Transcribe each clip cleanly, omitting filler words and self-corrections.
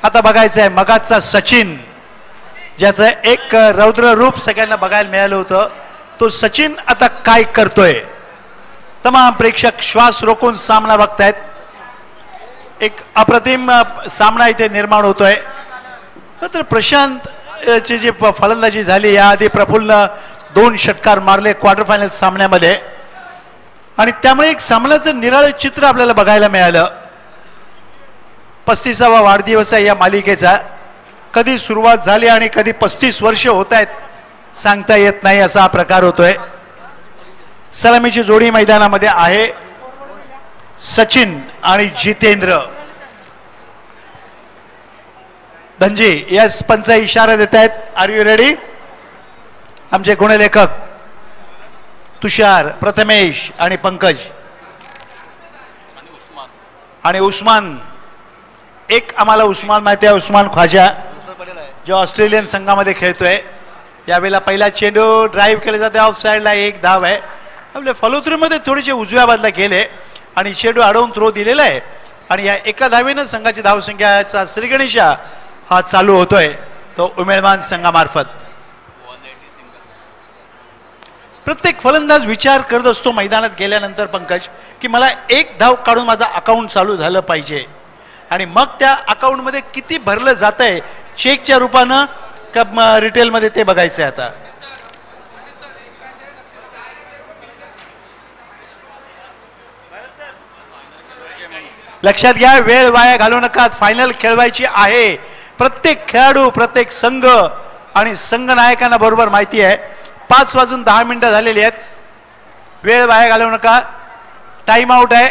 आता बघायचं आहे मगाचा सचिन, ज्याचं एक रौद्र रूप सगळ्यांना बघायला मिळालं होतं, तो सचिन आता काय करतोय. तमाम प्रेक्षक श्वास रोखून सामना बघतायत. एक अप्रतिम सामना इथे निर्माण होतोय. मात्र प्रशांत ची जी फलंदाजी झाली, याआधी प्रफुल्ल 2 षटकार मारले क्वार्टर फायनल सामन्यामध्ये, आणि त्यामुळे एक सामन्याचं निराळं चित्र आपल्याला बघायला मिळालं. 35वा वाढदिवस आहे या मालिकेचा. कधी सुरुवात झाली आणि कधी 35 वर्ष होत आहेत सांगता येत नाही, असा हा प्रकार होतोय. सलामीची जोडी मैदानामध्ये आहे. सचिन आणि जितेंद्र. धनजी यस पंचा इशारा देत आहेत. Are you ready. आमचे गुणलेखक तुषार, प्रथमेश आणि पंकज आणि उस्मान. एक आम्हाला उस्मान माहिती आहे, उस्मान ख्वाजा, जो ऑस्ट्रेलियन संघामध्ये खेळतोय. यावेळेला पहिला चेंडू ड्राईव्ह केला जाते, ऑफ साईडला 1 धाव आहे. आपल्या फलोत्रीमध्ये थोडेसे उजव्या बाजूला गेले आणि चेंडू अडवून थ्रो दिलेला आहे, आणि या एका धावेनं संघाची धावसंख्याचा श्रीगणेशा हा चालू होतोय, तो उमेदवार संघामार्फत. प्रत्येक फलंदाज विचार करत असतो मैदानात गेल्यानंतर पंकज, की मला 1 धाव काढून माझा अकाउंट चालू झालं पाहिजे, आणि मग त्या अकाउंटमध्ये किती भरलं जातंय चेकच्या रूपानं का रिटेलमध्ये ते बघायचंय. आता लक्षात घ्या, वेळ वाया घालवू नका. फायनल खेळवायची आहे. प्रत्येक खेळाडू, प्रत्येक संघ आणि संघ नायकांना बरोबर माहिती आहे 5 वाजून 10 मिनिटं झालेली आहेत. वेळ वाया घालवू नका. टाइम आउट आहे.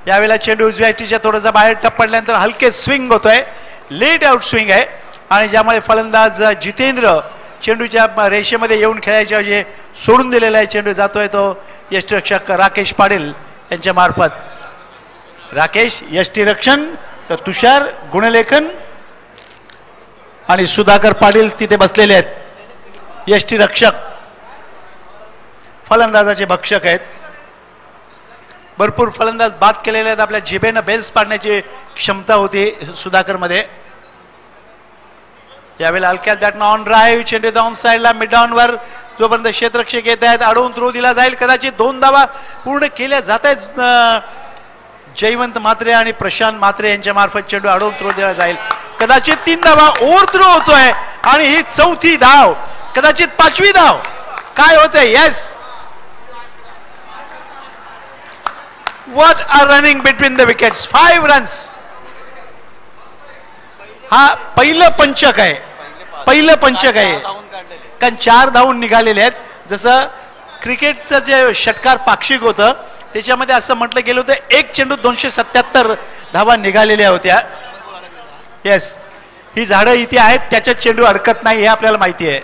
यावेळेला चेंडू उजव्या टीच्या थोडासा बाहेर टप्पडल्यानंतर हलके स्विंग होतोय, लेट आउट स्विंग आहे, आणि ज्यामुळे फलंदाज जितेंद्र चेंडूच्या रेषेमध्ये येऊन खेळायच्या ऐवजी सोडून दिलेला आहे. चेंडू जातोय तो यष्टिरक्षक राकेश पाटील यांच्या मार्फत. राकेश यष्टिरक्षण, तर तुषार गुणलेखन आणि सुधाकर पाटील तिथे बसलेले आहेत. यष्टिरक्षक फलंदाजाचे भक्षक आहेत. भरपूर फलंदाज बाद केलेले आहेत. आपल्या जिभेनं बेल्स पाडण्याची क्षमता होती सुधाकर मध्ये. यावेळेला हलक्यात बॅटनं ऑन ड्राईव्ह, चेंडू डाऊन साईडला मिड डाऊनवर, जोपर्यंत क्षेत्ररक्षक येत आहेत अडवून थ्रो दिला जाईल. कदाचित 2 धावा पूर्ण केल्या जात आहेत. जयवंत म्हात्रे आणि प्रशांत म्हात्रे यांच्या मार्फत चेंडू अडवून थ्रो दिला जाईल. कदाचित 3 धावा ओव्हर थ्रो होतोय, आणि ही 4थी धाव, कदाचित 5वी धाव. काय होतंय. Yes, what are running between the wickets. 5 runs. हा पहिलं पंचक आहे, पहिलं पंचक आहे, कारण 4 धावून निघालेले आहेत. जसं क्रिकेटचं जे षटकार पाक्षिक होतं त्याच्यामध्ये असं म्हटलं गेलं होतं 1 चेंडू 277 धावा निघालेल्या होत्या. येस, ही झाडं इथे आहेत, त्याच्यात चेंडू अडकत नाही हे आपल्याला माहिती आहे.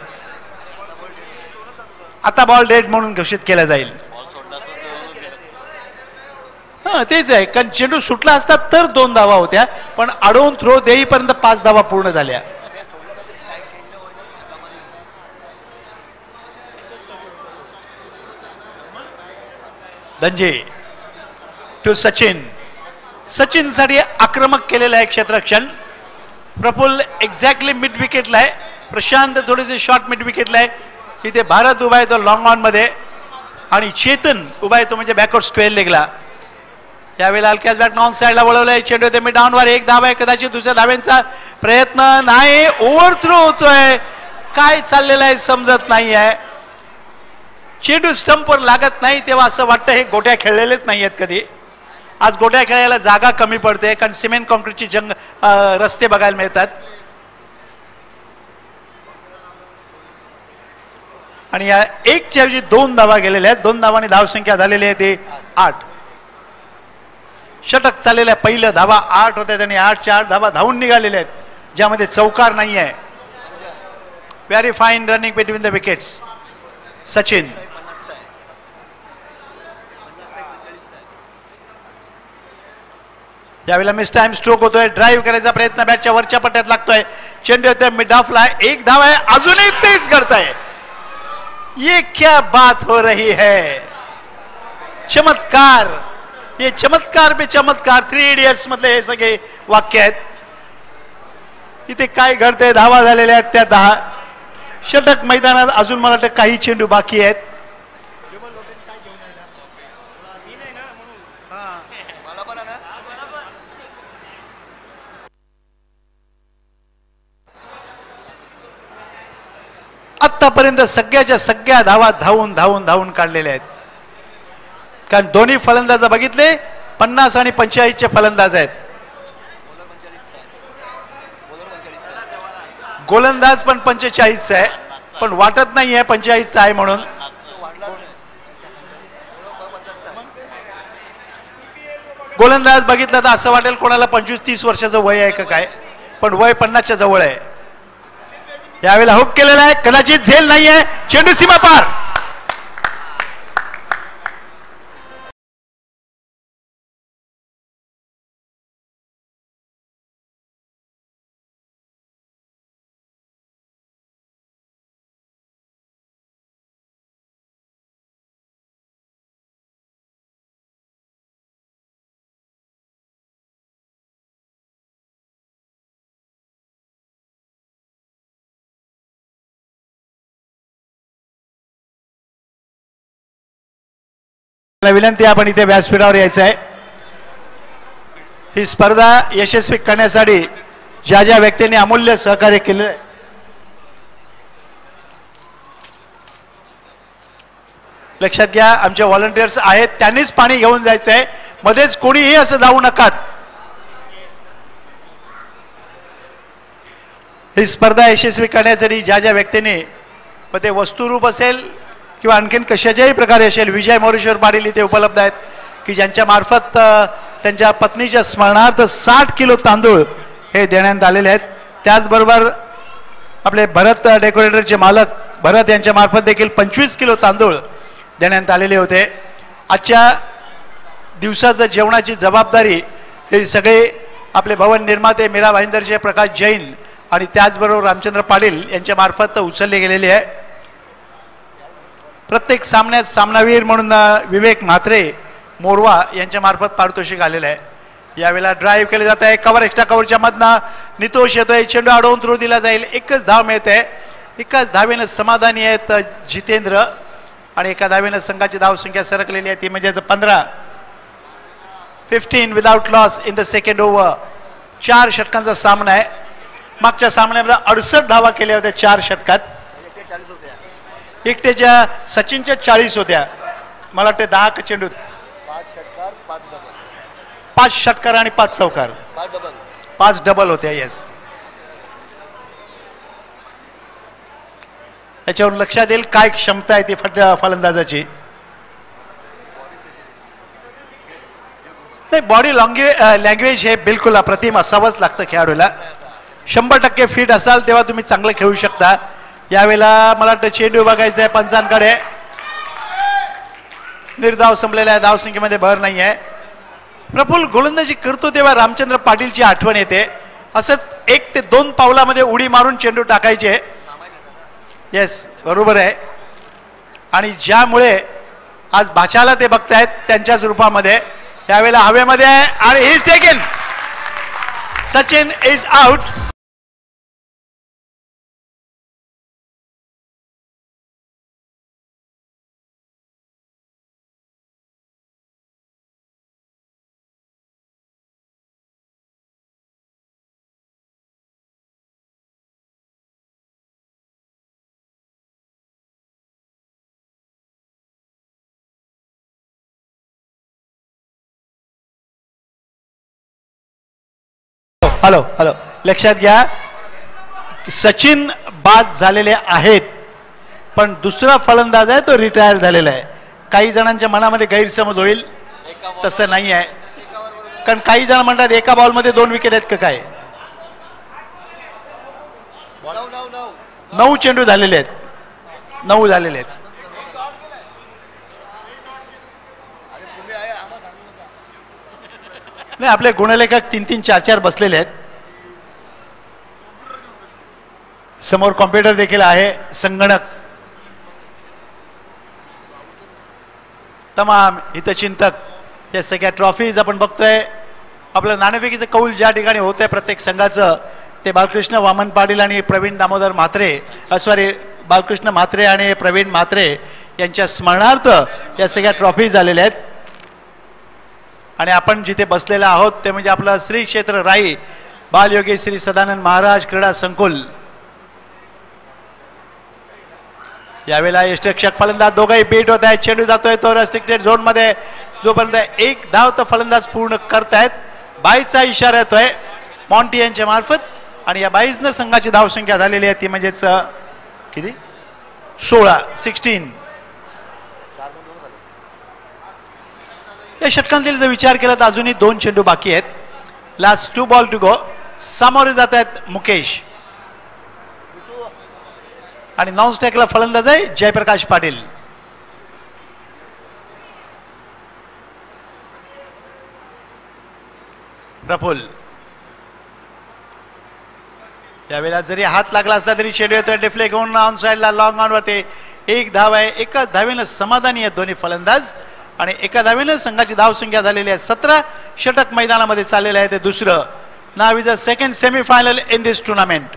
आता बॉल डेड म्हणून घोषित केला जाईल. हा तेच आहे, कारण चेंडू सुटला असता तर 2 धावा होत्या, पण अडवून थ्रो देईपर्यंत 5 धावा पूर्ण झाल्या. धनजी टू सचिन. सचिन साठी आक्रमक केलेलं आहे क्षेत्ररक्षण. प्रफुल्ल एक्झॅक्टली मिड विकेटला आहे. प्रशांत थोडेसे शॉर्ट मिड विकेटला आहे. इथे भारत उभा आहे तो लॉंग ऑन मध्ये, आणि चेतन उभा आहे तो म्हणजे बॅकवर्ड स्क्वेअर लेगला. यावेळेला हलक्याच बॅट नॉन साईडला वळवलंय. चेंडू ते मिड डाऊनवर 1 धाव आहे. कदाचित दुसऱ्या धाव्यांचा प्रयत्न नाही. ओव्हर थ्रो होतोय. काय चाललेलं आहे समजत नाही आहे. चेंडू स्टंपवर लागत नाही तेव्हा असं वाटतं हे गोट्या खेळलेलेच नाही आहेत कधी. आज गोट्या खेळायला जागा कमी पडते, कारण सिमेंट कॉन्क्रीटची रस्ते बघायला मिळतात. आणि या 1च्या ऐवजी 2 धावा गेलेल्या आहेत. 2 धावांनी धावसंख्या झालेली आहे ते 8. षटक चाललेलं आहे. पहिलं धावा 8 होत्या आणि 8 धावा धावून निघालेल्या आहेत, ज्यामध्ये चौकार नाही आहे. Very fine running between the wickets. Sachin यावेळेला मिस टाइम स्ट्रोक होतोय. ड्राईव्ह करायचा प्रयत्न बॅटच्या वरच्या पट्ट्यात लागतोय. चेंडू येतोय मिड ऑफला. 1 धाव आहे. अजूनही तेच करताय. ये क्या बात हो रही है. चमत्कार. ये चमत्कार पे चमत्कार. 3 इडियट्स मधले हे सगळे वाक्य आहेत. इथे काय घडतंय, धावा झालेल्या आहेत त्या 10 षटक मैदानात अजून मला वाटतं काही चेंडू बाकी आहेत. आतापर्यंत सगळ्याच्या सगळ्या धावा धावून धावून धावून काढलेल्या आहेत. कारण दोन्ही फलंदाज बघितले 50 आणि 45चे फलंदाज आहेत. गोलंदाज पण 45चा आहे, पण वाटत नाही आहे 45चा आहे म्हणून. गोलंदाज बघितलं तर असं वाटेल कोणाला 25-30 वर्षाचं वय आहे का काय, पण वय 50च्या जवळ आहे. यावेळेला हुक केलेला आहे, कदाचित झेल नाहीये, चेंडू सीमा पार. विनंती, आपण इथे व्यासपीठावर यायचं आहे. ही स्पर्धा यशस्वी करण्यासाठी ज्या ज्या व्यक्तींनी अमूल्य सहकार्य केले लक्षात घ्या. आमचे व्हॉलंटियर्स आहेत, त्यांनीच पाणी घेऊन जायचं आहे, मध्येच कोणीही असं जाऊ नका. ही स्पर्धा यशस्वी करण्यासाठी ज्या ज्या व्यक्तींनी, मग ते वस्तुरूप असेल किंवा आणखीन कशाच्याही प्रकारे असेल, विजय मोरेश्वर पाटील इथे उपलब्ध आहेत की ज्यांच्या मार्फत त्यांच्या पत्नीच्या स्मरणार्थ 60 किलो तांदूळ हे देण्यात आलेले आहेत. त्याचबरोबर आपले भरत डेकोरेटरचे मालक भरत यांच्या मार्फत देखील 25 किलो तांदूळ देण्यात आलेले होते. आजच्या दिवसाचं जेवणाची जबाबदारी हे सगळे आपले भवन निर्माते मीरा भाईंदरचे प्रकाश जैन आणि त्याचबरोबर रामचंद्र पाटील यांच्या मार्फत उचलले गेलेले आहे. प्रत्येक सामन्यात सामनावीर म्हणून विवेक म्हात्रे मोरवा यांच्या मार्फत पारितोषिक आलेलं आहे. यावेळेला ड्राईव्ह केले जात आहे, कव्हर एक्स्ट्रा कव्हरच्या मधनं नितोष येतोय, चेंडू अडवून थ्रो दिला जाईल. एकच धाव मिळते, एकाच धावेनं समाधानी आहेत जितेंद्र आणि एका धावेनं संघाची धावसंख्या सरकलेली आहे, ती म्हणजे 15 without loss in the second over. 4 षटकांचा सामना आहे. मागच्या सामन्यामध्ये 68 धावा केल्या होत्या 4 षटकात. एकट्याच्या सचिनच्या 40 होत्या, मला वाटते 10 चेंडूत 5 षटकार आणि 5 चौकार, 5 डबल होत्या. येस, याच्यावर लक्षात येईल काय क्षमता आहे ती फलंदाजाची. नाही, बॉडी लँग्वेज हे बिलकुल अप्रतिम असावंच लागतं खेळाडूला. 100% फिट असाल तेव्हा तुम्ही चांगलं खेळू शकता. यावेळेला मला वाटतं चेंडू बघायचा आहे पंचांकडे. निर्धाव संपलेल्या आहे, धावसंख्येमध्ये भर नाही आहे. प्रफुल्ल गोलंदाजी करतो तेव्हा रामचंद्र पाटीलची आठवण येते. असंच 1 ते 2 पावलामध्ये उडी मारून चेंडू टाकायचे. येस, बरोबर आहे. आणि ज्यामुळे आज भाषाला ते बघतायत त्यांच्याच रूपामध्ये. यावेळेला हवेमध्ये आहे आणि he is taken. Sachin is out. Hello hello, लक्षात घ्या, सचिन बाद झालेले आहेत, पण दुसरा फलंदाज आहे तो रिटायर झालेला आहे. काही जणांच्या मनामध्ये गैरसमज होईल, तसं नाही आहे. कारण काही जण म्हणतात एका बॉलमध्ये 2 विकेट आहेत का काय. 9 चेंडू झालेले आहेत, 9 झालेले आहेत. नाही, आपले गुणलेखक 3-3, 4-4 बसलेले आहेत. समोर कॉम्प्युटर देखील आहे, संगणक, तमाम हितचिंतक, या सगळ्या ट्रॉफीज आपण बघतोय. आपलं नाणेफेकीचं कौल ज्या ठिकाणी होत आहे प्रत्येक संघाचं, ते बालकृष्ण वामन पाटील आणि प्रवीण दामोदर म्हात्रे, सॉरी बालकृष्ण म्हात्रे आणि प्रवीण म्हात्रे यांच्या स्मरणार्थ या सगळ्या ट्रॉफी झालेल्या आहेत. आणि आपण जिथे बसलेले आहोत ते म्हणजे आपलं श्री क्षेत्र राई बालयोगी श्री सदानंद महाराज क्रीडा संकुल. यावेळेला यष्टिरक्षक फलंदाज दोघंही बीट होत आहेत. चेंडू जातोय तो रेस्ट्रिक्टेड झोन मध्ये, जोपर्यंत एक धाव तर फलंदाज पूर्ण करतायत. 22चा इशारा येतोय मॉन्टी यांच्या मार्फत आणि या 22 संघाची धावसंख्या झालेली आहे ती म्हणजेच किती 16. या षटकांतील जर विचार केला तर अजूनही 2 चेंडू बाकी आहेत. Last 2 ball to go. सामोरे जात आहेत मुकेश आणि नॉन स्ट्राईकला फलंदाज आहे जयप्रकाश पाटील. प्रफुल्ल यावेळेला जरी हात लागला असला तरी चेंडू येतोय डिफ्लेक्ट होऊन ऑन साइडला लॉंग ऑन वरती. एक धाव आहे. एका धावेनं समाधानी आहेत दोन्ही फलंदाज आणि एका धावेनं संघाची धावसंख्या झालेली आहे 17. षटक मैदानामध्ये चाललेलं आहे ते दुसरं. नाव is a second semifinal in this tournament.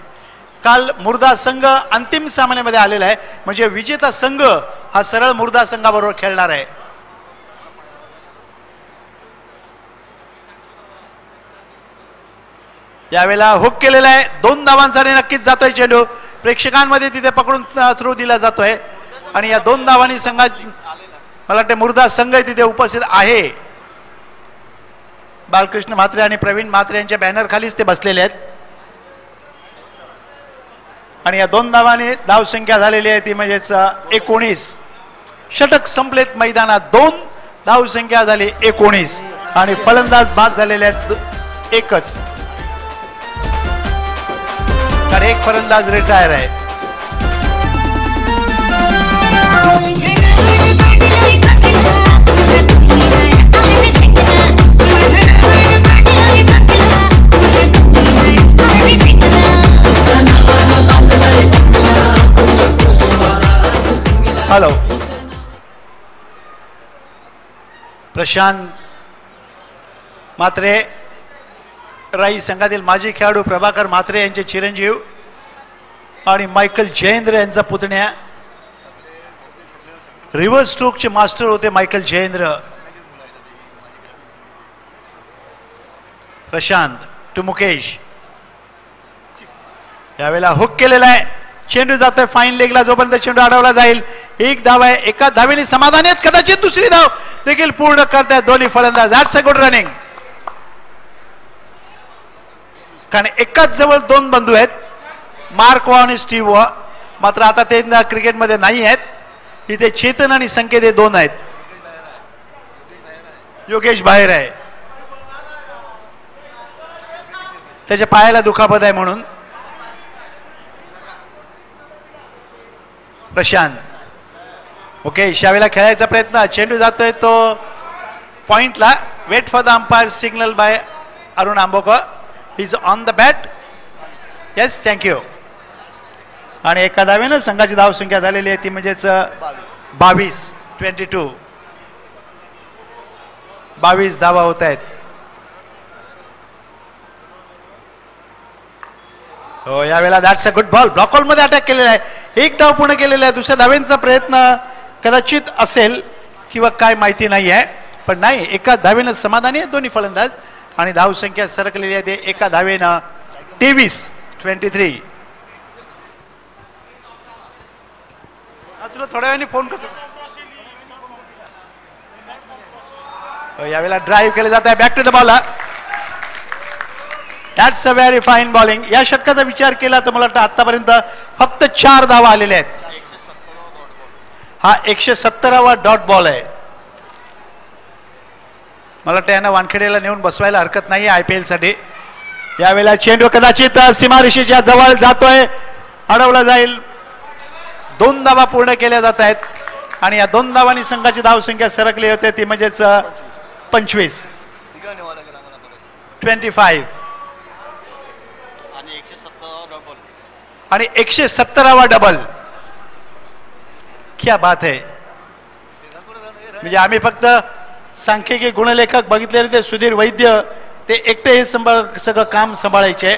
काल मुर्दा संघ अंतिम सामन्यामध्ये आलेला आहे म्हणजे विजेता संघ हा सरळ मुर्दा संघाबरोबर खेळणार आहे. यावेळेला हुक केलेला आहे. 2 धावांसाठी नक्कीच जातोय चेंडू. प्रेक्षकांमध्ये तिथे पकडून थ्रो दिला जातोय आणि या 2 धावांनी संघात मला वाटतं मुर्दा संघ तिथे उपस्थित आहे. बालकृष्ण म्हात्रे आणि प्रवीण म्हात्रे यांच्या बॅनर खालीच ते बसलेले आहेत आणि या 2 धावांनी धावसंख्या झालेली आहे ती म्हणजेच 19. षटक संपलेत मैदानात. 2 धावसंख्या झाली 19 आणि फलंदाज बाद झालेले आहेत एकच. तर एक फलंदाज रिटायर आहे. हॅलो प्रशांत म्हात्रे राई संघातील माजी खेळाडू प्रभाकर म्हात्रे यांचे चिरंजीव आणि मायकल जयेंद्र यांचा पुतण्या. रिव्हर्स स्ट्रोकचे मास्टर होते मायकल जयेंद्र. प्रशांत टू मुकेश. यावेळेला हुक केलेला आहे. चेंडू जातोय फाईन लेगला. जोपर्यंत चेंडू अडवला जाईल. एक धाव आहे. एका धावेने समाधानी आहेत. कदाचित दुसरी धाव देखील पूर्ण करतायत दोन्ही फलंदाज. That's a good running. कारण एकाच जवळ 2 बंधू आहेत मार्क वॉ आणि स्टीव्ह वॉ. मात्र आता ते क्रिकेटमध्ये नाही आहेत. इथे चेतन आणि संकेत हे 2 आहेत. योगेश बाहेर आहे त्याच्या पायाला दुखापत आहे म्हणून. प्रशांत ओके यावेळेला खेळायचा प्रयत्न. चेंडू जातोय तो पॉइंटला. Wait for the umpire signal by Arun Ambokar. He is on the bat. Yes thank you. आणि एका धावेनं संघाची धावसंख्या झालेली आहे ती म्हणजेच 22. 22 धावा होत आहेत. हो यावेळेला that's a good ball. Block hole मध्ये अटॅक केलेला आहे. एक धाव पूर्ण केलेला आहे. दुसऱ्या धावेचा प्रयत्न कदाचित असेल किंवा काय माहिती नाही आहे पण नाही. एका धावेनं समाधानी आहे दोन्ही फलंदाज आणि धावसंख्या सरकलेली आहे ते एका धावेनं 23. तुला थोड्या वेळाने फोन करतो. यावेळेला ड्राईव्ह केले जात आहे. Back to the ball. That's a very fine bowling. या षटकाचा विचार केला तर मला वाटतं आतापर्यंत फक्त 4 धावा आलेल्या आहेत. हा 117वा डॉट बॉल आहे. मला वाटतं यांना वानखेडेला नेऊन बसवायला हरकत नाही IPL साठी. यावेळेला चेंडू कदाचित सीमारेषेच्या जवळ जातोय. अडवला जाईल. 2 धावा पूर्ण केल्या जात आहेत आणि या 2 धावांनी संघाची धावसंख्या सरकली होते ती म्हणजेच 25. 25 आणि 117वा डबल. क्या बात है. म्हणजे आम्ही फक्त सांख्यिकी गुणलेखक बघितलेले ते सुधीर वैद्य ते एकटे हे सगळं काम सांभाळायचे.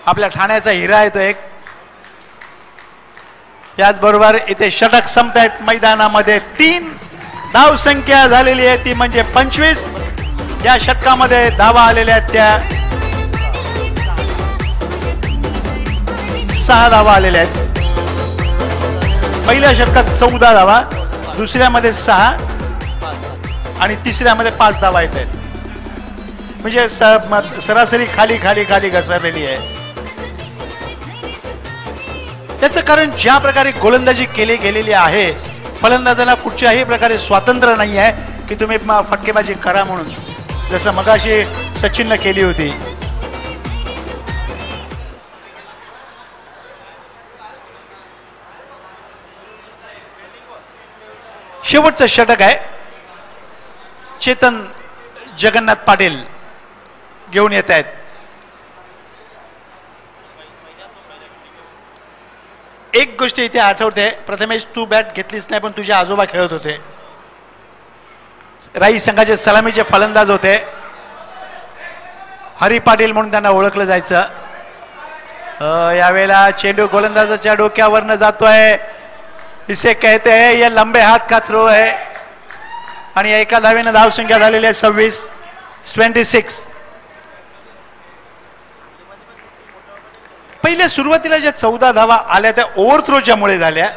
आपल्या ठाण्याचा हिरा येतो एक. याचबरोबर इथे षटक संपतायत मैदानामध्ये. 3 धाव संख्या झालेली आहे ती म्हणजे 25. या षटकामध्ये धावा आलेल्या आहेत त्या 6 धावा आलेल्या आहेत. पहिल्या षटकात 14 धावा, दुसऱ्यामध्ये 6 आणि तिसऱ्यामध्ये 5 धावा येत आहेत. म्हणजे सरासरी खाली खाली खाली घसरलेली आहे. त्याचं कारण ज्या प्रकारे गोलंदाजी केली गेलेली आहे, फलंदाजाला कुठच्याही प्रकारे स्वातंत्र्य नाही आहे की तुम्ही फटकेबाजी करा म्हणून, जसं मगाशी सचिननं केली होती. शेवटचं षटक आहे. चेतन जगन्नाथ पाटील घेऊन येत आहेत. एक गोष्ट इथे आठवते, प्रथमेश तू बॅट घेतलीच नाही पण तुझे आजोबा खेळत होते. राई संघाचे सलामीचे फलंदाज होते. हरी पाटील म्हणून त्यांना ओळखलं जायचं. यावेळेला चेंडू गोलंदाजाच्या डोक्यावरनं जातोय. इसे कहते हैं ये लंबे हाथ का थ्रो है. आणि एका धावेनं धाव संख्या झालेली आहे 26. पहिल्या सुरुवातीला ज्या 14 धावा आल्या त्या ओव्हरथ्रोच्या मुळे झाल्या.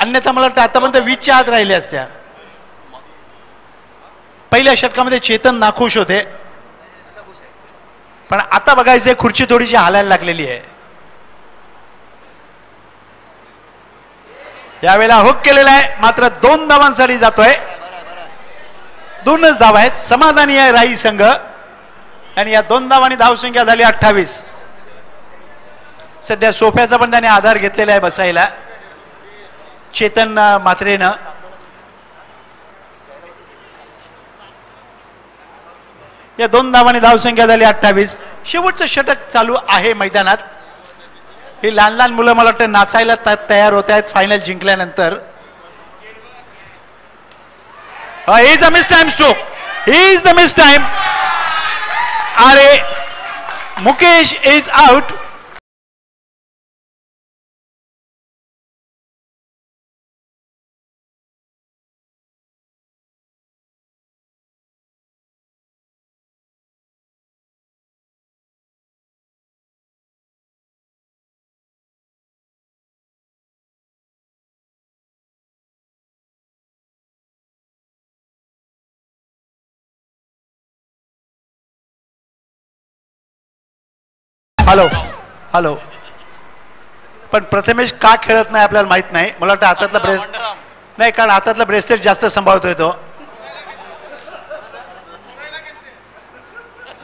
अन्यथा मला वाटतं आतापर्यंत 20च्या आत राहिल्या असत्या. पहिल्या षटकामध्ये चेतन नाखुश होते, पण आता बघायचंय खुर्ची थोडीशी हालायला लागलेली आहे. यावेळेला हुक केलेला आहे, मात्र 2 धावांसाठी जातोय. 2च धावा आहेत. समाधानी आहे राई संघ आणि या 2 धावांनी धावसंख्या झाली 28. सध्या सोफ्याचा पण त्याने आधार घेतलेला आहे बसायला चेतन म्हात्रेनं. या 2 धावांनी धावसंख्या झाली 28. शेवटचं षटक चालू आहे मैदानात. ही लहान लहान मुलं मला वाटतं नाचायला तयार होत आहेत फायनल जिंकल्यानंतर. He is a mistime stroke. He is the mistime. अरे Mukesh is out. Hello hello. पण प्रथमेश का खेळत नाही आपल्याला माहित नाही. मला वाटतं हातातला नाही, कारण हातातला ब्रेसलेट जास्त सांभाळतोय तो.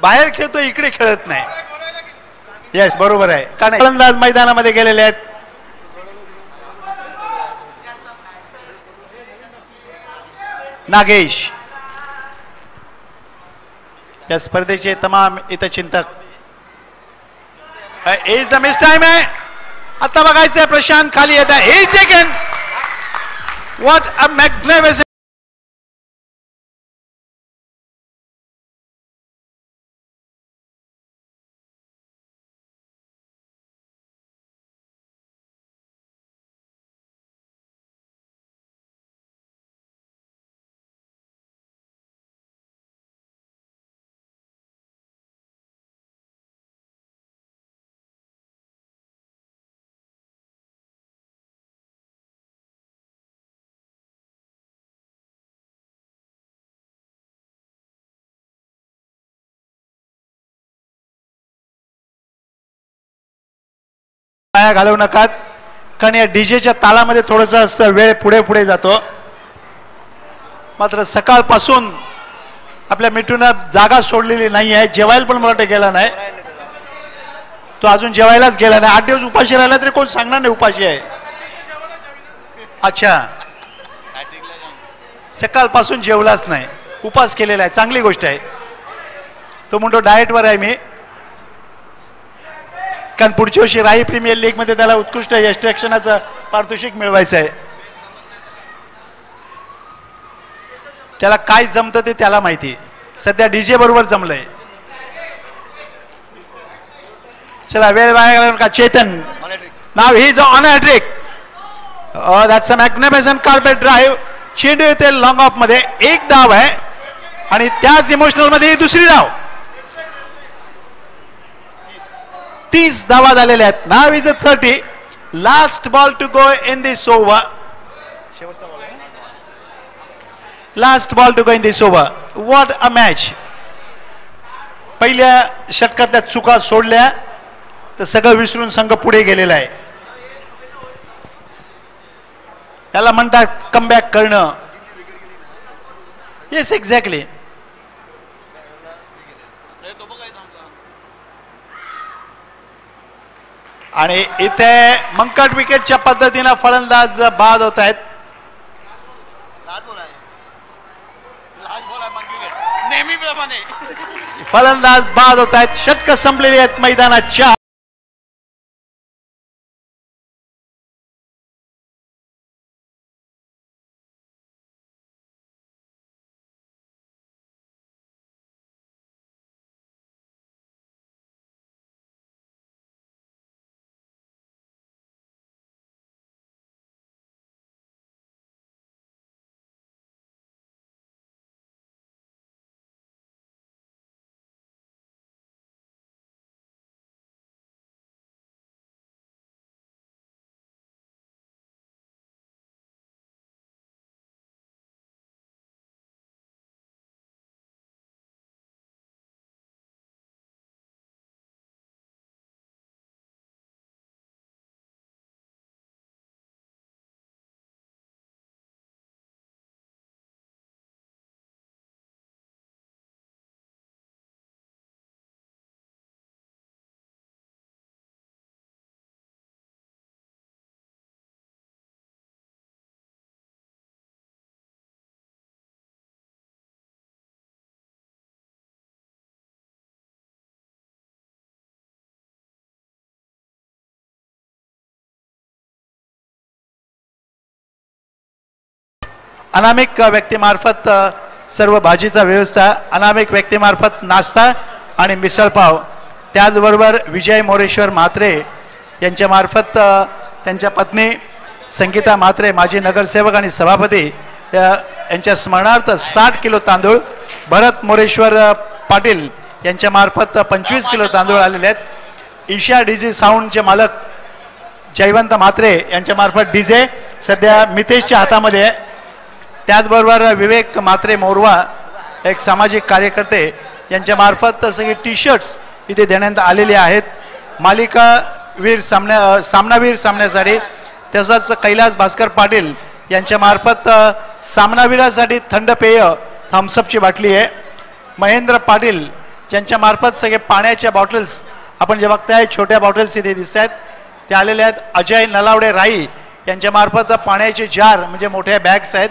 बाहेर खेळतोय, इकडे खेळत नाही. येस बरोबर आहे, कारण फलंदाज मैदानामध्ये गेलेले आहेत. नागेश या स्पर्धेचे तमाम हितचिंतक. इज द मिस टाइम आहे. आता बघायचंय प्रशांत खाली येत आहे. ही टेकन. What a magnificent. पाया घालवू नका, कारण या डीजेच्या तालामध्ये थोडंसं वेळ पुढे पुढे जातो. मात्र सकाळपासून आपल्या मिठूनं जागा सोडलेली नाही आहे. जेवायला पण मला वाटतं गेला नाही तो, अजून जेवायलाच गेला नाही. 8 दिवस उपाशी राहिला तरी कोण सांगणार नाही उपाशी आहे. अच्छा, सकाळपासून जेवलाच नाही, उपास केलेला आहे. चांगली गोष्ट आहे. तो म्हणतो डाएटवर आहे मी, कारण पुढच्या वर्षी राई प्रीमियर लीग मध्ये त्याला उत्कृष्ट यष्टिरक्षणाचं पारितोषिक मिळवायचं आहे. त्याला काय जमतं ते त्याला माहिती. सध्या डीजे बरोबर जमलंय. चला वेळ वाया घालवू नका. Chetan now he is on hat-trick. That's a magnificent carpet drive. चेंडू येते लॉंग ऑफ मध्ये. एक धाव आहे आणि त्याच इमोशनल मध्ये दुसरी धाव. 30 धावा झालेल्या आहेत. Now is a 30. Last ball to go in this over. Last ball to go in this over. What a match. पहिल्या षटकातल्या चुका सोडल्या तर सगळं विसरून संघ पुढे गेलेला आहे. याला म्हणतात कमबॅक करणं. Yes exactly. आणि इथे मंकट विकेटच्या पद्धतीनं फलंदाज बाद होत आहेत. फलंदाज बाद होत आहेत. षटक संपलेली आहेत मैदानाच्या. अनामिक व्यक्तीमार्फत सर्व भाजीचा व्यवस्था. अनामिक व्यक्तीमार्फत नाश्ता आणि मिसळपाव. त्याचबरोबर विजय मोरेश्वर म्हात्रे यांच्या मार्फत त्यांच्या पत्नी संगीता म्हात्रे माजी नगरसेवक आणि सभापती यांच्या स्मरणार्थ 60 किलो तांदूळ. भरत मोरेश्वर पाटील यांच्या मार्फत 25 किलो तांदूळ आलेले आहेत. ईशा डीजे साऊंडचे मालक जयवंत म्हात्रे यांच्या मार्फत डीजे सध्या मितेशच्या हातामध्ये आहे. त्याचबरोबर विवेक म्हात्रे मोरवा एक सामाजिक कार्यकर्ते यांच्या मार्फत सगळे टी शर्ट्स इथे देण्यात आलेले आहेत. मालिकावीर सामनावीर सामन्यासाठी. तसंच कैलास भास्कर पाटील यांच्या मार्फत सामनावीरासाठी थंड पेय थम्सअपची बाटली आहे. महेंद्र पाटील ज्यांच्या मार्फत सगळे पाण्याच्या बॉटल्स आपण जे बघताय छोट्या बॉटल्स इथे दिसत आहेत ते आलेले आहेत. अजय नलावडे राई यांच्या मार्फत पाण्याचे जार म्हणजे मोठ्या बॅग्स आहेत.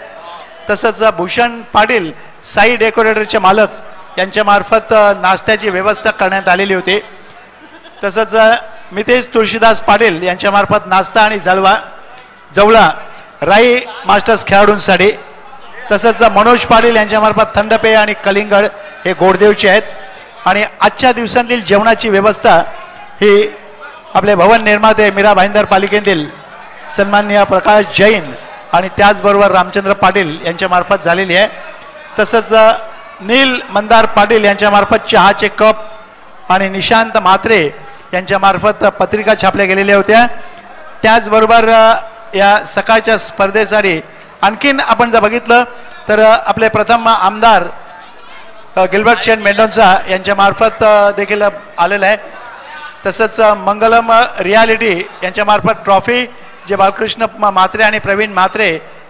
तसंच भूषण पाटील साई डेकोरेटरचे मालक यांच्या मार्फत नाश्त्याची व्यवस्था करण्यात आलेली होती. तसंच मितेश तुळशीदास पाटील यांच्या मार्फत नाश्ता आणि जवळा राई मास्टर्स खेळाडूंसाठी. तसंच मनोज पाटील यांच्या मार्फत थंडपेय आणि कलिंगड हे गोडदेवचे आहेत. आणि आजच्या दिवसांतील जेवणाची व्यवस्था ही आपले भवन निर्माते मीरा भाईंदर पालिकेतील सन्माननीय प्रकाश जैन आणि त्याचबरोबर रामचंद्र पाटील यांच्या मार्फत झालेली आहे. तसंच नील मंदार पाटील यांच्या मार्फत चहाचे कप आणि निशांत म्हात्रे यांच्या मार्फत पत्रिका छापल्या गेलेल्या होत्या. त्याचबरोबर या सकाळच्या स्पर्धेसाठी आणखीन आपण जर बघितलं तर आपले प्रथम आमदार गिल्बर्ट शेन मेंडोन्सा यांच्या मार्फत देखील आलेलं आहे. तसंच मंगलम रियालिटी यांच्या मार्फत ट्रॉफी जे बालकृष्ण म्हात्रे आणि प्रवीण म्हात्रे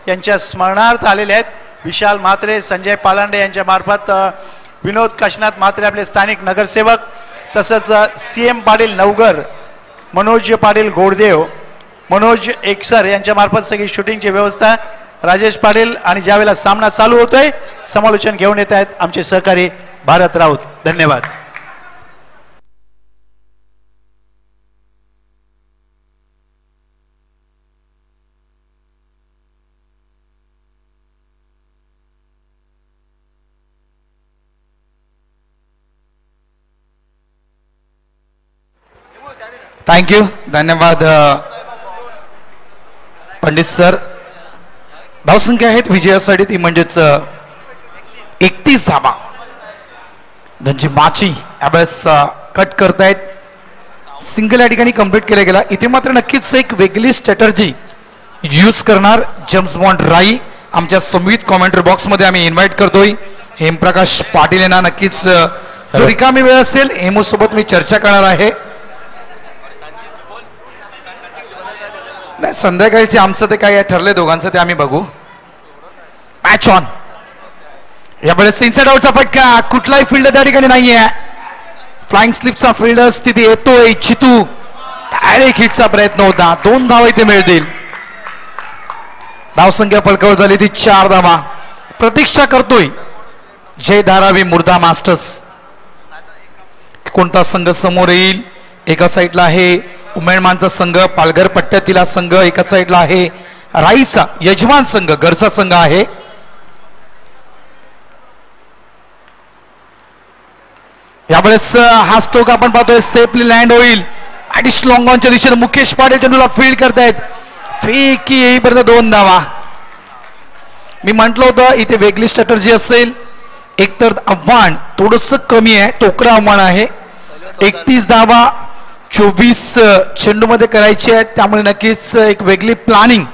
यांच्या स्मरणार्थ आलेले आहेत. विशाल म्हात्रे संजय पालांडे यांच्या मार्फत विनोद काशीनाथ म्हात्रे आपले स्थानिक नगरसेवक. तसंच CM पाटील नवगर, मनोज पाटील गोडदेव, मनोज एकसर यांच्या मार्फत सगळी शूटिंगची व्यवस्था. राजेश पाटील आणि ज्यावेळेला सामना चालू होतोय समालोचन घेऊन येत आहेत आमचे सहकारी भारत राऊत. धन्यवाद. थँक्यू, धन्यवाद पंडित सर. धावसंख्या आहेत विजयासाठी ती म्हणजेच 31 धावा. धनजी माची यावेळेस कट करतायत. सिंगल या ठिकाणी कंप्लीट केला गेला. इथे मात्र नक्कीच एक वेगळी स्ट्रॅटर्जी यूज करणार जेम्स बॉन्ड राई. आमच्या संवित कॉमेंट्री बॉक्स मध्ये आम्ही इन्व्हाइट करतोय हेमप्रकाश पाटील यांना. नक्कीच जो रिकामी वेळ असेल हेमू सोबत मी चर्चा करणार आहे. नाही, संध्याकाळचे आमचं ते काय ठरलंय दोघांचं ते आम्ही बघू. Match on. यावेळेस इनसाइड आउटचा फटका. कुठलाही फील्ड त्या ठिकाणी नाहीये. फ्लाइंग स्लिपचा फील्डर स्थिती येतोय. चितू डायरेक्ट हिटचा प्रयत्न होता. 2 धावा इथे मिळतील. धावसंख्या फलकावर झाली ती 4 धावा. प्रतीक्षा करतोय जय धारावी मुर्दा मास्टर्स. कोणता संघ समोर येईल? एका साईडला आहे उमेदमानचा संघ, पालघर पट्ट्यातील संघ एका साईडला आहे. राईचा यजमान संघ घरचा संघ आहे. यावेळेस हा स्ट्रोक आपण पाहतोय सेफली लँड होईल. ॲडिश लॉंग ऑनच्या दिशेने मुकेश पाटील चेंडूला फील्ड करतायत. फेकी येईपर्यंत 2 धावा. मी म्हटलं होतं इथे वेगळी स्ट्रॅटर्जी असेल. एकतर आव्हान थोडंसं कमी आहे, तोकडं आव्हान आहे. 31 धावा 24 चेंडूमध्ये करायची आहे. त्यामुळे नक्कीच एक वेगळी प्लॅनिंग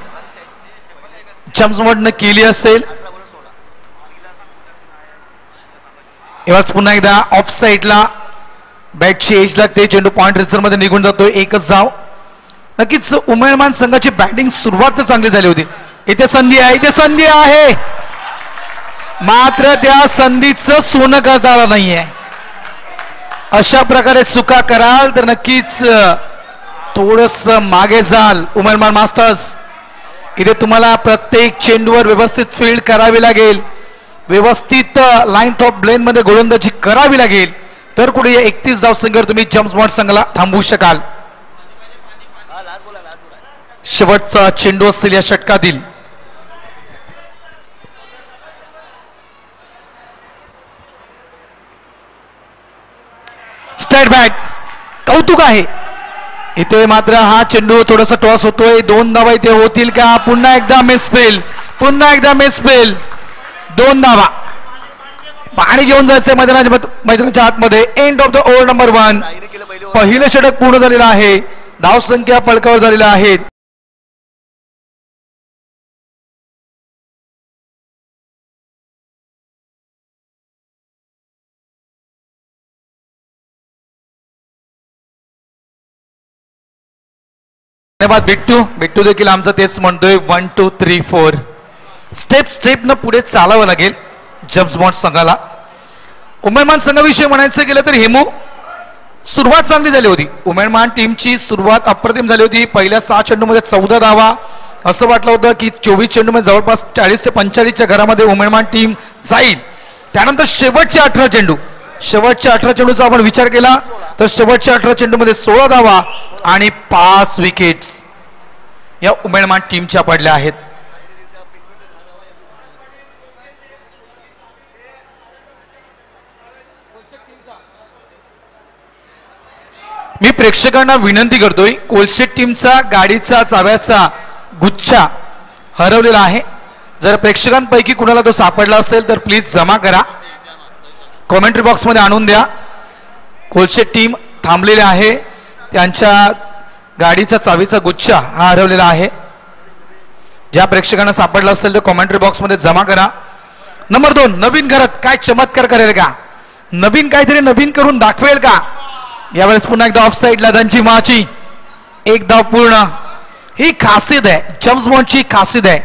जेम्स बॉन्डने केली असेल. एवढाच पुन्हा एकदा ऑफ साईडला बॅटची एज लागते. चेंडू पॉइंट रिझर्व मध्ये निघून जातोय. 1च धाव. नक्कीच उमेदमान संघाची बॅटिंग सुरुवात तर चांगली झाली होती. इथे संधी आहे, इथे संधी आहे, मात्र त्या संधीचं सोनं करता आलं नाहीये. अशा प्रकारे चुका कराल तर नक्कीच थोडस मागे जाल उमेदमान मास्टर्स. इथे तुम्हाला प्रत्येक चेंडूवर व्यवस्थित फील्ड करावी लागेल. व्यवस्थित लाईन टॉप ब्लेन मध्ये गोलंदाजी करावी लागेल. तर कुठे 31 धावसंख्येवर तुम्ही जेम्स बॉन्ड संघाला थांबवू शकाल. शेवटचा चेंडू असेल या षटकातील. Straight bat. कौतुक आहे. इथे मात्र हा चेंडू थोडासा टॉस होतोय. 2 धावा इथे होतील का? पुन्हा एकदा मिसफील्ड, पुन्हा एकदा मिसफील्ड. 2 धावा. पाणी घेऊन जायचंय मैदानाच्या आतमध्ये. End of the over number 1. पहिलं षटक पूर्ण झालेलं आहे. धावसंख्या फलकावर झालेल्या आहेत. धन्यवाद बिट्टू. बिट्टू देखील आमचं तेच म्हणतोय 1 2 3 4 स्टेप न पुढे चालावं लागेल जेम्स बॉन्ड संघाला. उमेदमान संघाविषयी म्हणायचं गेलं तर हेमू सुरुवात चांगली झाली होती. उमेदमान टीमची सुरुवात अप्रतिम झाली होती. पहिल्या 6 चेंडूमध्ये 14 धावा. असं वाटलं होतं की 24 चेंडूमध्ये जवळपास 40 ते 45च्या घरामध्ये उमेदमान टीम जाईल. त्यानंतर शेवटचे 18 चेंडू, शेवटच्या 18 चेंडूचा आपण विचार केला तर शेवटच्या 18 चेंडूमध्ये 16 धावा आणि 5 विकेट्स या उमेदमान टीमच्या पडल्या आहेत. मी प्रेक्षकांना विनंती करतोय, कोलशेट टीमचा गाडीचा चाव्याचा गुच्छा हरवलेला आहे. जर प्रेक्षकांपैकी कुणाला तो सापडला असेल तर प्लीज जमा करा, कॉमेंट्री बॉक्स मध्ये आणून द्या. कोलशेट टीम थांबलेले आहे. त्यांच्या गाडीचा चावीचा गुच्छा हा हरवलेला आहे. ज्या प्रेक्षकांना सापडला असेल तर कॉमेंट्री बॉक्स मध्ये जमा करा. नंबर 2, नवीन घरात काय चमत्कार करेल का? नवीन काहीतरी नवीन करून दाखवेल का? यावेळेस पुन्हा एकदा ऑफ साईडला धनजी माची. 1 धाव पूर्ण. ही खासियत आहे जेम्स बॉन्डची, खासियत आहे.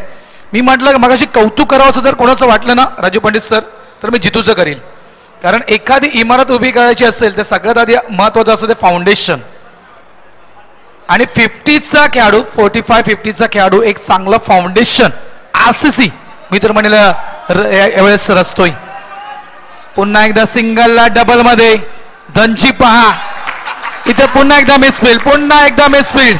मी म्हटलं मगाशी कौतुक करावं जर कोणाचं वाटलं ना राजू पंडित सर, तर मी जितूचं करील. कारण एखादी इमारत उभी करायची असेल तर सगळ्यात आधी महत्वाचं असतं ते फाउंडेशन. आणि 50चा खेळाडू, 45-50चा खेळाडू एक चांगलं फाउंडेशन RCC मी तर म्हणेल यावेळेस रचतोय. पुन्हा एकदा सिंगलला डबल मध्ये धनजी पहा. इथे पुन्हा एकदा मिसफील्ड, पुन्हा एकदा मिसफील्ड.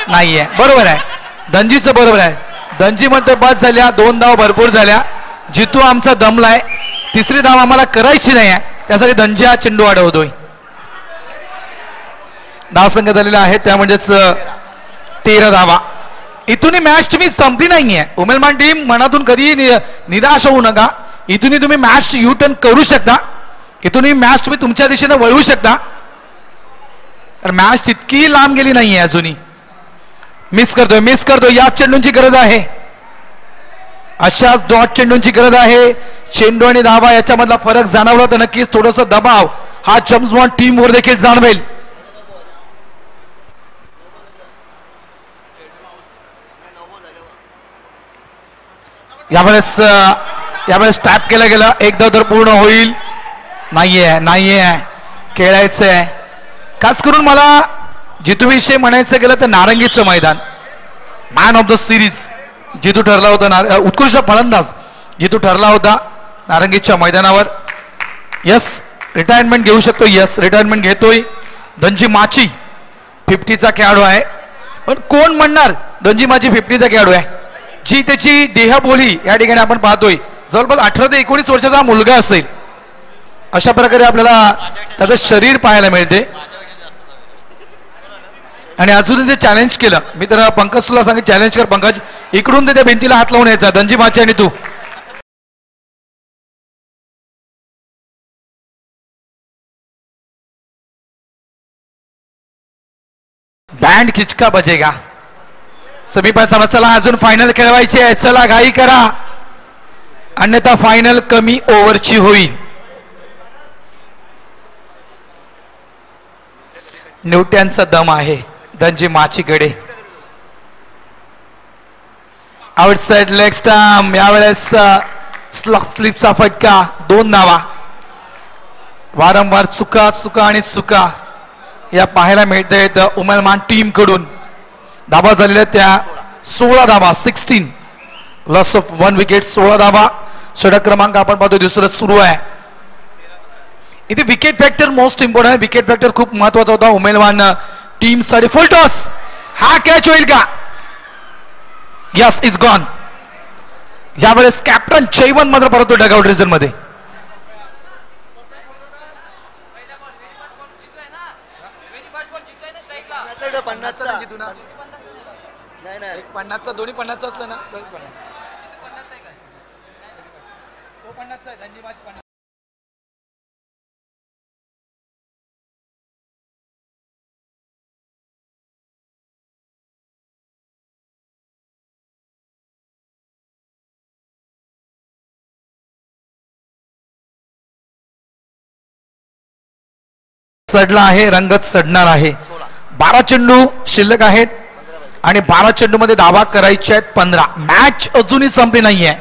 नाहीये. बरोबर आहे धनजीचं, बरोबर आहे. धनजी म्हणतोय बस झाल्या, 2 धाव भरपूर झाल्या. जितू आमचा दमलाय. 3री धाव आम्हाला करायची नाही आहे, त्यासाठी धनजी हा चेंडू अडवतोय. धावसंख्या झालेला आहे त्या म्हणजेच 13 धावा. इथून मॅच तुम्ही संपली नाहीये. उमेलमान टीम मनातून कधी निराश होऊ नका. इथूनही तुम्ही मॅच यू टर्न करू शकता. इथूनही मॅच तुम्ही तुमच्या दिशेने वळवू शकता. कारण मॅच तितकी लांब गेली नाहीये अजूनही. मिस करतोय. या चेंडूंची गरज आहे. अशाच डॉट चेंडूंची गरज आहे. चेंडू आणि धावा याच्यामधला फरक जाणवला तर नक्कीच थोडस दबाव हा जेम्स बॉन्ड टीम वर देखील जाणवेल. यावेळेस टॅप केलं गेलं. एकदा तर पूर्ण होईल. नाहीये खेळायचंय. खास करून मला जितूविषयी म्हणायचं गेलं तर नारंगीचं मैदान, मॅन ऑफ द सिरीज जितू ठरला होता. उत्कृष्ट फलंदाज जितू ठरला होता नारंगीच्या मैदानावर. यस रिटायरमेंट घेऊ शकतो. यस रिटायरमेंट घेतोय. धनजी माची 50चा खेळाडू आहे. पण कोण म्हणणार धनजी माची 50चा खेळाडू आहे. जी त्याची देहबोली या ठिकाणी आपण पाहतोय जवळपास 18 ते 19 वर्षाचा मुलगा असेल. अशा प्रकारे आपल्याला त्याचं शरीर पाहायला मिळते. आणि अजून ते चॅलेंज केलं. मी तर पंकज तुला सांगितलं चॅलेंज कर पंकज. इकडून ते त्या भिंतीला हात लावून यायचा धनजी माची आणि तू. बँड खिचका बजेगा. सेमीफायनल चला अजून फायनल खेळवायची आहे. चला घाई करा अन्यथा फायनल कमी ओव्हरची होईल. न्यूटनचा दम आहे धनजी माचीकडे. Outside leg stump. यावेळेस स्लिपचा फटका. 2 धावा. वारंवार चुका या पाहायला मिळत आहेत उमेलमान टीम कडून. धाबा झालेल्या त्या 16 धाबा 16. लॉस ऑफ 1 विकेट 16 धाबा. षटक क्रमांक आपण पाहतो दुसरं सुरू आहे. इथे विकेट फॅक्टर मोस्ट इम्पॉर्टंट आहे. विकेट फॅक्टर खूप महत्वाचा होता उमेलवान टीम साठी. फुल टॉस. हा कॅच होईल का. Yes is gone. यावेळेस कॅप्टन जयवंत मात्र परत डगआउट रिझन मध्ये. दोन्ही 50 असलं ना. चढला आहे. रंगत चढणार आहे. 12 चेंडू शिल्लक आहेत आणि 12 चेंडू मध्ये धावा करायच्या आहेत 15. मॅच अजूनही संपली नाहीये.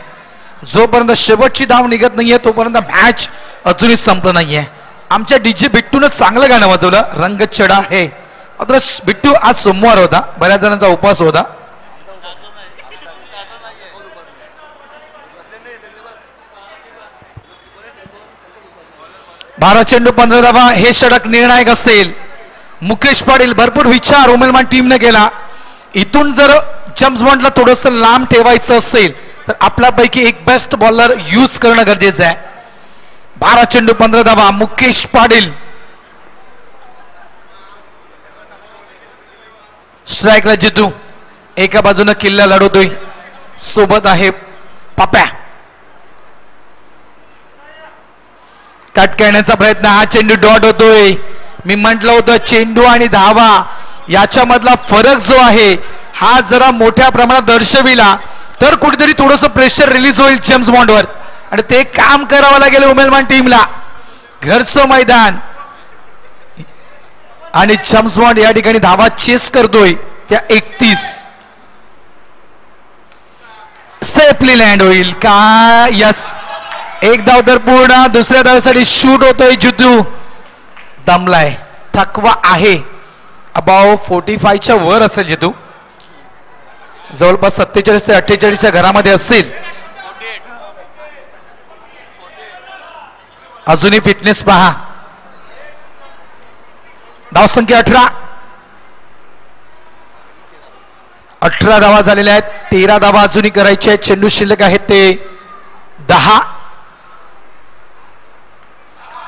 जोपर्यंत शेवटची धाव निघत नाहीये तोपर्यंत मॅच अजूनही संपलं नाहीये. आमच्या डीजे बिट्टून चांगलं गाणं वाजवलं. रंग चढा आहे. मात्र बिट्टू आज सोमवार होता. बऱ्याच जणांचा उपवास होता. बारा चेंडू 15 धावा. हे षटक निर्णायक असेल. मुकेश पाटील भरपूर विचार उमेलमान टीमने केला. इथून जर जेम्स बॉन्डला थोडंसं लांब ठेवायचं असेल तर आपल्यापैकी एक बेस्ट बॉलर यूज करणं गरजेचं आहे. 12 चेंडू 15 धावा. मुकेश पाटील स्ट्राईकला जितू एका बाजूने किल्ला लढवतोय. सोबत आहे पाप्या. कट करण्याचा प्रयत्न. हा चेंडू डॉट होतोय. मी म्हटलं होतं चेंडू आणि धावा याच्यामधला फरक जो आहे हा जरा मोठ्या प्रमाणात दर्शविला तर कुठेतरी थोडंसं प्रेशर रिलीज होईल जेम्स बॉन्डवर आणि ते काम करावं लागेल उमेलमान टीमला. घरचं मैदान आणि जेम्स बॉन्ड या ठिकाणी धावा चेस करतोय त्या 31. सेफली लँड होईल का. यस एक धाव तर पूर्ण. दुसऱ्या धावेसाठी शूट होतोय. जितू दमलाय. थकवा आहे. अबाव 45च्या वर असेल जितू. जवळपास 47 ते 48च्या घरामध्ये असेल. अजूनही फिटनेस पहा. धावसंख्या 18 धावा झालेल्या आहेत. 13 धावा अजूनही करायच्या आहेत. चेंडू शिल्लक आहेत ते 10.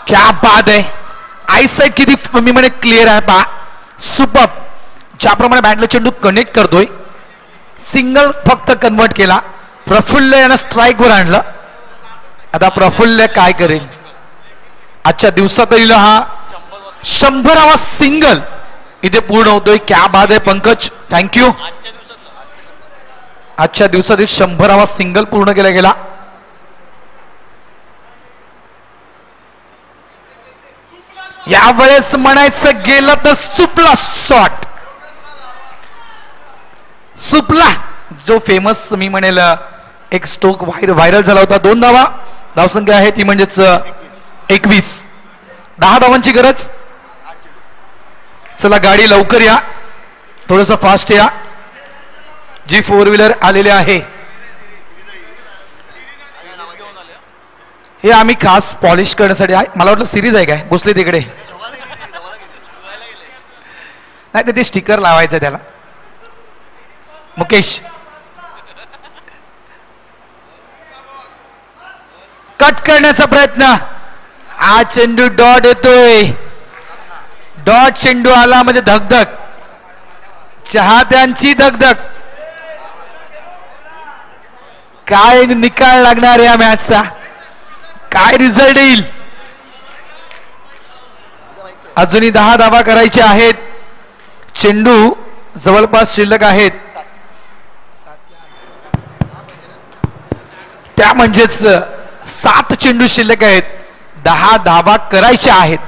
क्या बात आहे. आईसाइट किती मी म्हणे क्लिअर आहे पहा. सुपर. ज्याप्रमाणे बॅटला चेंडू कनेक्ट करतोय, सिंगल फक्त कन्वर्ट केला. प्रफुल्ल यानं स्ट्राईकवर आणलं. आता प्रफुल्ल काय करेल? आजच्या दिवसातही हा 100वा सिंगल इथे पूर्ण होतोय. क्या बात आहे पंकज, थँक्यू. आजच्या दिवसातील 100वा सिंगल पूर्ण केला गेला. यावेळेस म्हणायचं गेलं तर सुपला शॉट. सुपला जो फेमस मी म्हणेल एक स्ट्रोक व्हायरल झाला होता. 2 धावा. धावसंख्या आहे ती म्हणजेच 21. 10 धावांची गरज. चला गाडी लवकर या, थोडस फास्ट या. जी 4 व्हीलर आलेले आहे हे आम्ही खास पॉलिश करण्यासाठी आहे. मला वाटलं सिरीज आहे काय घुसले तिकडे. नाही तर ते स्टिकर लावायचं त्याला. मुकेश कट करण्याचा प्रयत्न. हा चेंडू डॉट येतोय. डॉट चेंडू आला म्हणजे धगधग, चाहत्यांची धगधग. काय निकाल लागणार या मॅचचा, काय रिझल्ट येईल? अजूनही 10 धावा करायचे आहेत. चेंडू जवळपास शिल्लक आहेत, त्या म्हणजेच 7 चेंडू शिल्लक आहेत. 10 धावा करायच्या आहेत.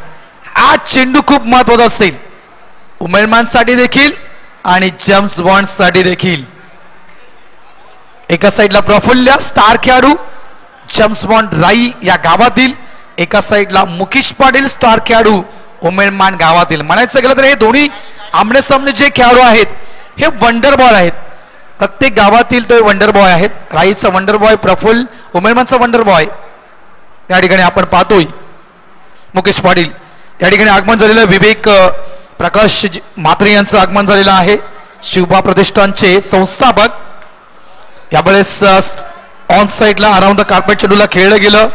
हा चेंडू खूप महत्वाचा असेल उमेदवारांसाठी देखील आणि जेम्स बॉन्ड साठी देखील. एका साईडला प्रफुल्ल स्टार खेळाडू जेम्स बॉन्ड राई या गावातील, एका साईडला मुकेश पाटील स्टार खेळाडू उमेदमान गावातील. म्हणायचं गेलं तर हे दोन्ही आमने सामने जे खेळाडू आहेत हे वंडर बॉय आहेत. प्रत्येक गावातील तो वंडर बॉय आहेत. राईचा वंडर बॉय, प्रफुल्ल उमेदमानचा वंडर बॉय. या ठिकाणी आपण पाहतोय मुकेश पाटील. या ठिकाणी आगमन झालेलं विवेक प्रकाश म्हात्रे यांचं आगमन झालेलं आहे. शिवबा प्रतिष्ठानचे संस्थापक. यावेळेस ऑन साइडला अराउंड द कार्पेट चेंडूला खेळलं गेलं.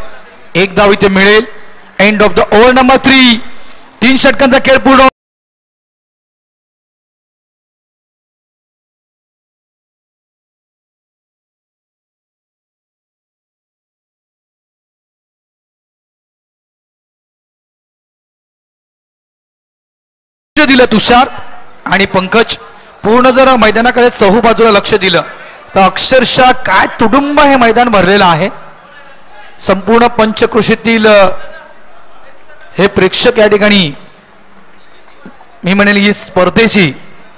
1 धाव इथे मिळेल. End of the over number 3. 3 षटकांचा खेळ पूर्ण. दिलं तुषार आणि पंकज. पूर्ण जर मैदानाकडे चहू बाजूला लक्ष दिलं तर अक्षरशः काय तुडुंब हे मैदान भरलेलं आहे. संपूर्ण पंचकृषीतील हे प्रेक्षक या ठिकाणी मी म्हणेल ही स्पर्धेची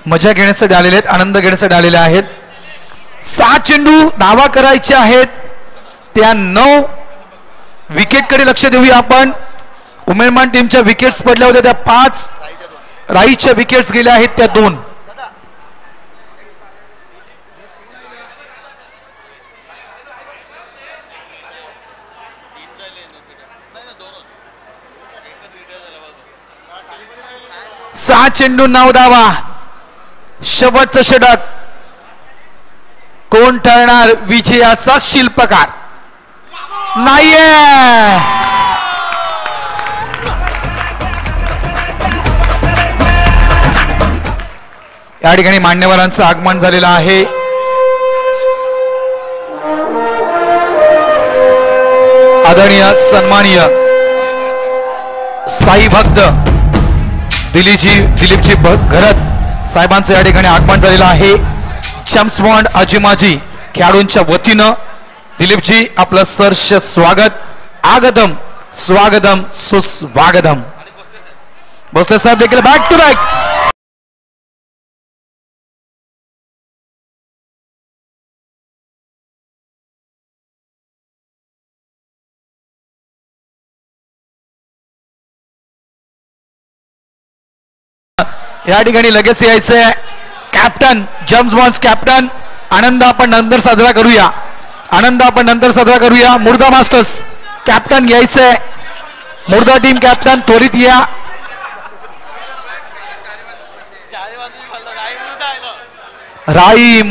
मजा घेण्यासाठी आलेले आहेत, आनंद घेण्यासाठी आलेले आहेत. 6 चेंडू धावा करायचे आहेत. त्या 9 विकेटकडे लक्ष देऊया आपण. उमेदमान टीमच्या विकेट्स पडल्या होत्या त्या 5. राईच्या विकेट्स गेल्या आहेत त्या 2. सहा चेंडू 9 धावा. शेवटचं षटक. कोण ठरणार विजयाचा शिल्पकार? नाहीये. या ठिकाणी मान्यवरांचं आगमन झालेलं आहे. आदरणीय सन्माननीय साई भक्त दिलीपजी घरत साहेबांचं या ठिकाणी आगमन झालेलं आहे. जेम्स बॉन्ड अजिमाजी खेळाडूंच्या वतीनं दिलीपजी आपलं सहर्ष स्वागत. आगदम स्वागतम सुस्वागतम. भोसले साहेब देखील बॅक टू बॅक. या ठिकाणी लगेच यायचंय कॅप्टन जेम्स बॉन्ड. कॅप्टन आनंद आपण नंतर साजरा करूया. आनंद आपण नंतर साजरा करूया. मुर्दा मास्टर्स कॅप्टन यायचंय. मुर्दा टीम कॅप्टन त्वरित या. राई